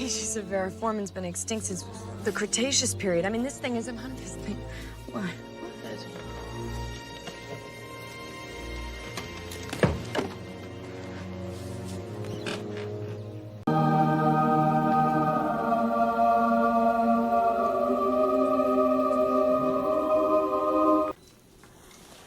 species of variformin's been extinct since the Cretaceous period. I mean, this thing isn't one of these things. What?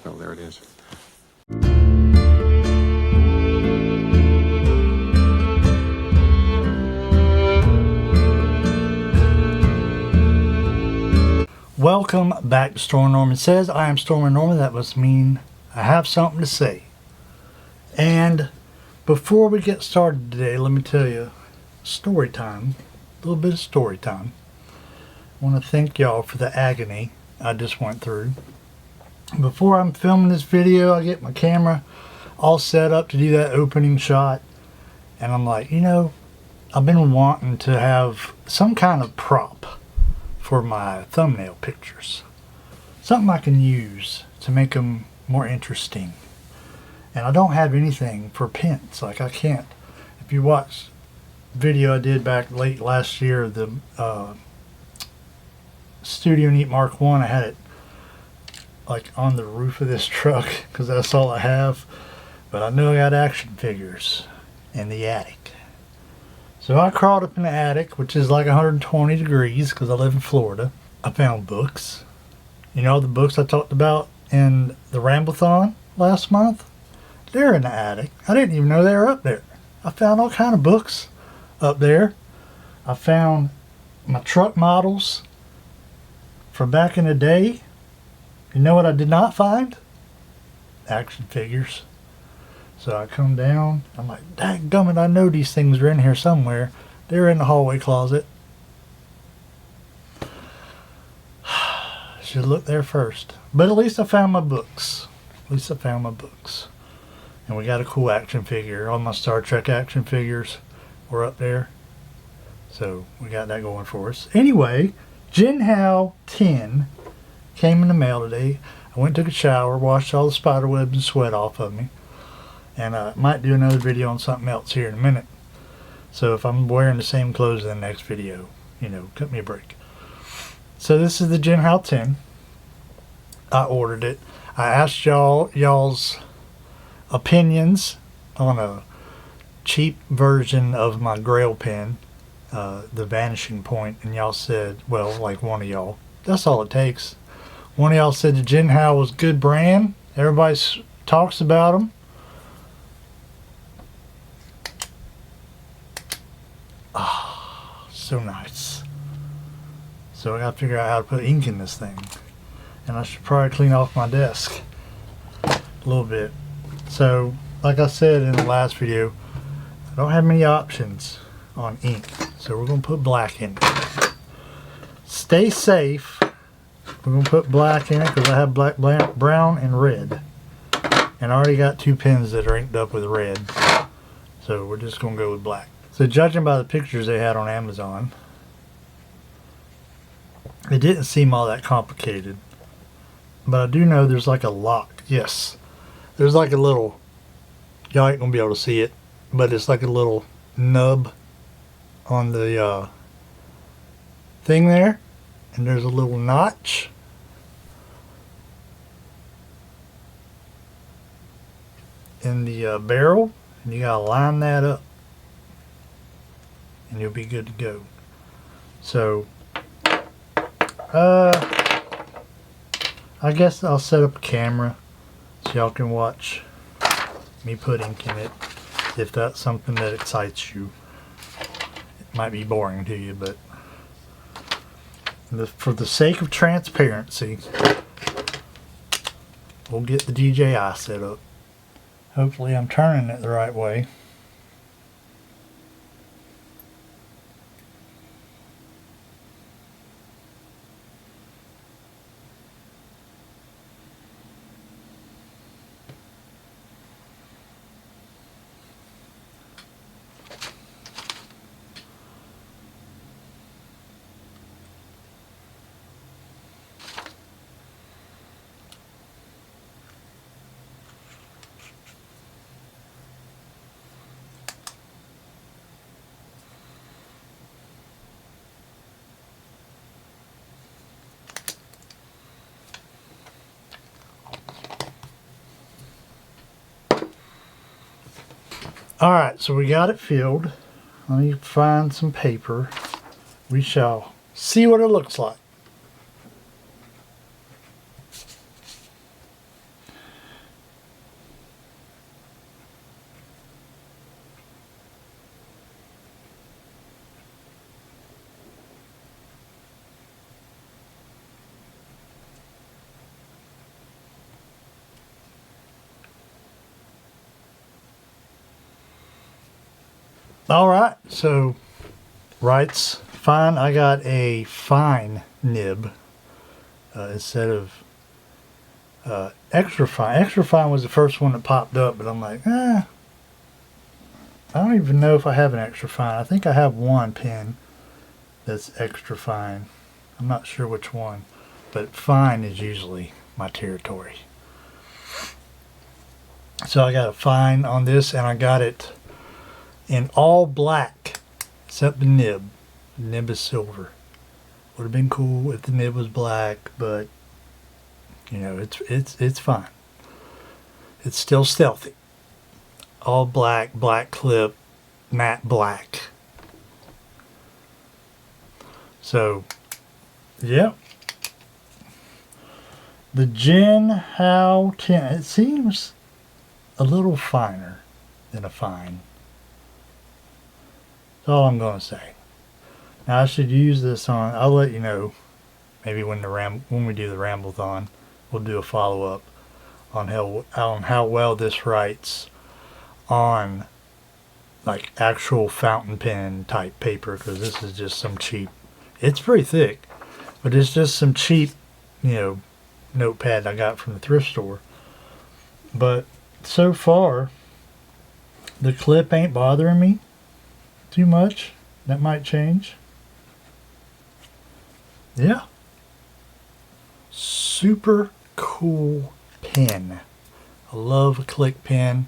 Oh, there it is. Welcome back to Stormin' Norman Says. I am Stormin' Norman. That must mean I have something to say. And before we get started today, let me tell you, story time. A little bit of story time. I want to thank y'all for the agony I just went through. Before I'm filming this video, I get my camera all set up to do that opening shot. And I'm like, you know, I've been wanting to have some kind of prop for my thumbnail pictures. Something I can use to make them more interesting. And I don't have anything for pins. Like I can't, if you watch the video I did back late last year, the Studio Neat Mark 1, I had it like on the roof of this truck because that's all I have. But I know I got action figures in the attic. So I crawled up in the attic, which is like 120 degrees because I live in Florida. I found books. You know the books I talked about in the Ramblethon last month? They're in the attic. I didn't even know they were up there. I found all kind of books up there. I found my truck models from back in the day. You know what I did not find? Action figures. So I come down, I'm like, dadgummit, I know these things are in here somewhere. They're in the hallway closet. Should look there first. But at least I found my books. And we got a cool action figure. All my Star Trek action figures were up there. So we got that going for us. Anyway, Jinhao 10 came in the mail today. I went and took a shower, washed all the spider webs and sweat off of me. And I might do another video on something else here in a minute. So if I'm wearing the same clothes in the next video, you know, cut me a break. So this is the Jinhao 10. I ordered it. I asked y'all's opinions on a cheap version of my Grail pen, the Vanishing Point. And y'all said, well, like one of y'all. That's all it takes. One of y'all said the Jinhao was a good brand. Everybody talks about them. So nice. So I gotta figure out how to put ink in this thing. And I should probably clean off my desk a little bit. So, like I said in the last video, I don't have many options on ink. So we're gonna put black in it. Stay safe. We're gonna put black in it because I have black, brown, and red. And I already got two pens that are inked up with red. So we're just gonna go with black. So judging by the pictures they had on Amazon, it didn't seem all that complicated. But I do know there's like a lock. Yes. There's like a little, y'all ain't going to be able to see it, but it's like a little nub on the thing there. And there's a little notch. In the barrel. And you got to line that up. And you'll be good to go. So, I guess I'll set up a camera so y'all can watch me put ink in it if that's something that excites you. It might be boring to you, but for the sake of transparency, we'll get the DJI set up. Hopefully I'm turning it the right way. Alright, so we got it filled. Let me find some paper. We shall see what it looks like. Alright, so writes fine. I got a fine nib instead of extra fine. Extra fine was the first one that popped up, but I'm like, I don't even know if I have an extra fine. I think I have one pen that's extra fine. I'm not sure which one, but fine is usually my territory. So I got a fine on this, and I got it in all black except the nib. The nib is silver. Would have been cool if the nib was black, but you know, it's fine. It's still stealthy. All black, black clip, matte black. So, yeah. The Jinhao 10, it seems a little finer than a fine. That's all I'm going to say. Now I should use this on, I'll let you know, maybe when we do the Ramble-thon, we'll do a follow-up on how well this writes on like actual fountain pen type paper, because this is just some cheap, it's pretty thick, but it's just some cheap, you know, notepad I got from the thrift store. But so far, the clip ain't bothering me too much. That might change. Yeah. Super cool pen. I love a click pen.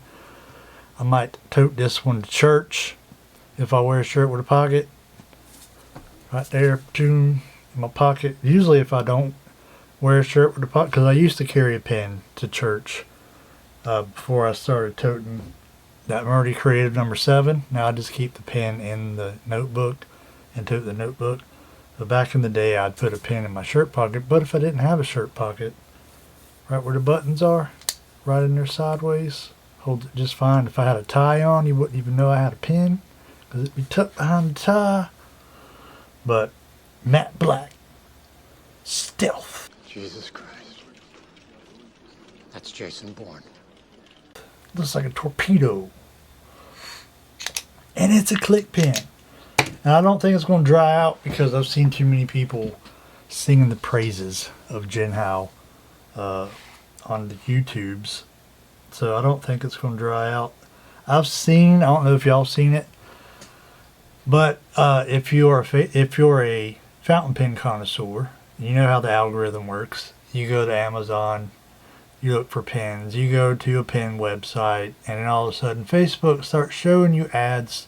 I might tote this one to church if I wear a shirt with a pocket. Right there, in my pocket. Usually if I don't wear a shirt with a pocket, because I used to carry a pen to church before I started toting that Murdy Creative number 7. Now I just keep the pen in the notebook and tote the notebook. But back in the day, I'd put a pen in my shirt pocket. But if I didn't have a shirt pocket, right where the buttons are, right in there sideways, holds it just fine. If I had a tie on, you wouldn't even know I had a pen, because it'd be tucked behind the tie. But matte black, stealth. Jesus Christ. That's Jason Bourne. Looks like a torpedo. And it's a click pen. And I don't think it's going to dry out, because I've seen too many people singing the praises of Jinhao on the YouTubes. So I don't think it's going to dry out. I don't know if y'all seen it, but if you're a fountain pen connoisseur, you know how the algorithm works. You go to Amazon, you look for pens, you go to a pen website, and then all of a sudden Facebook starts showing you ads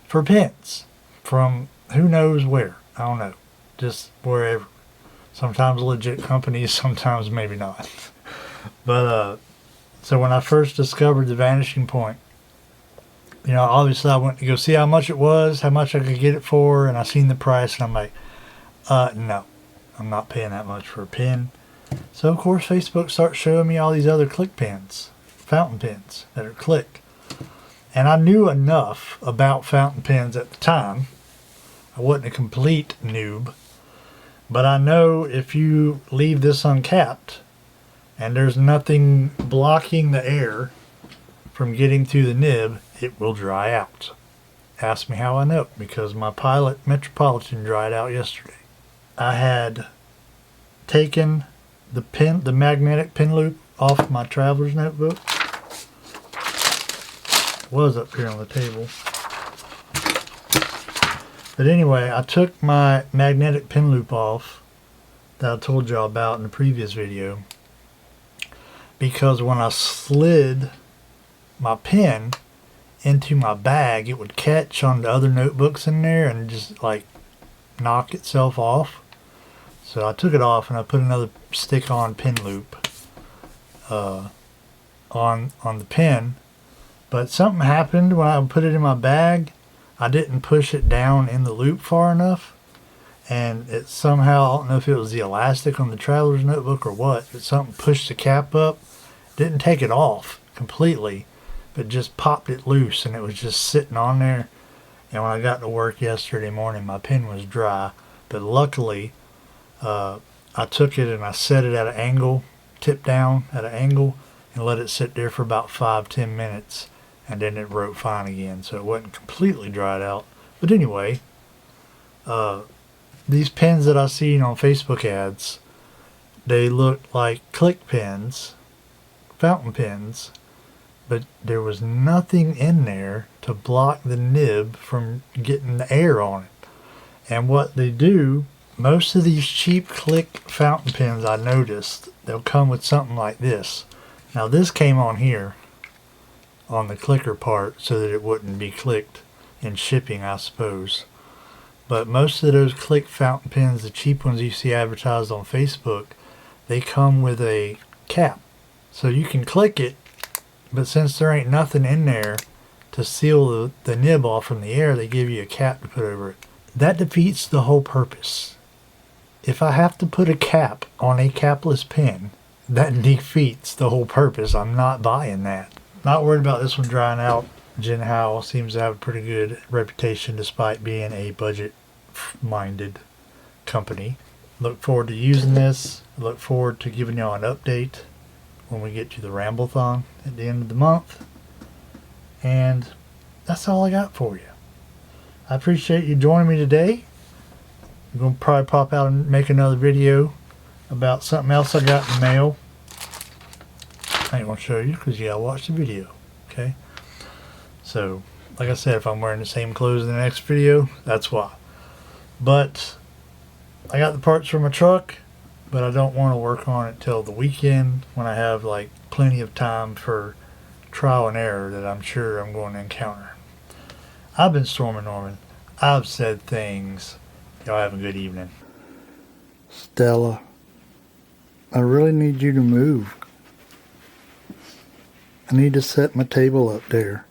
for pens from who knows where. I don't know, just wherever. Sometimes legit companies, sometimes maybe not. But so when I first discovered the Vanishing Point, you know, obviously I went to go see how much it was, how much I could get it for, and I seen the price, and I'm like, no, I'm not paying that much for a pen. So of course Facebook starts showing me all these other click pens, fountain pens that are click. And I knew enough about fountain pens at the time. I wasn't a complete noob, but I know if you leave this uncapped and there's nothing blocking the air from getting to the nib, it will dry out. Ask me how I know, because my Pilot Metropolitan dried out yesterday. I had taken the magnetic pin loop off my traveler's notebook. It was up here on the table. But anyway, I took my magnetic pin loop off that I told y'all about in the previous video, because when I slid my pen into my bag, it would catch on the other notebooks in there and just like knock itself off. So I took it off and I put another stick-on pin loop on the pen, But something happened when I put it in my bag. I didn't push it down in the loop far enough. And it somehow, I don't know if it was the elastic on the traveler's notebook or what, but something pushed the cap up. Didn't take it off completely, but just popped it loose, and it was just sitting on there. And when I got to work yesterday morning, my pen was dry. But luckily, I took it and I set it at an angle, tip down at an angle, and let it sit there for about 5-10 minutes. And then it wrote fine again, so it wasn't completely dried out. But anyway, these pens that I seen on Facebook ads, they looked like click pens, fountain pens, but there was nothing in there to block the nib from getting the air on it. And what they do, most of these cheap click fountain pens, I noticed, they'll come with something like this. Now this came on here, on the clicker part, so that it wouldn't be clicked in shipping, I suppose. But most of those click fountain pens, the cheap ones you see advertised on Facebook, they come with a cap. So you can click it, but since there ain't nothing in there to seal the nib off from the air, they give you a cap to put over it. That defeats the whole purpose. If I have to put a cap on a capless pen, that defeats the whole purpose. I'm not buying that. Not worried about this one drying out. Jinhao seems to have a pretty good reputation despite being a budget-minded company. Look forward to using this. Look forward to giving y'all an update when we get to the Ramblethon at the end of the month. And that's all I got for you. I appreciate you joining me today. I'm going to probably pop out and make another video about something else I got in the mail. I ain't going to show you because you got to watch the video. Okay? So, like I said, if I'm wearing the same clothes in the next video, that's why. But I got the parts for my truck, but I don't want to work on it till the weekend when I have like plenty of time for trial and error that I'm sure I'm going to encounter. I've been Stormin' Norman. I've said things. Y'all have a good evening. Stella, I really need you to move. I need to set my table up there.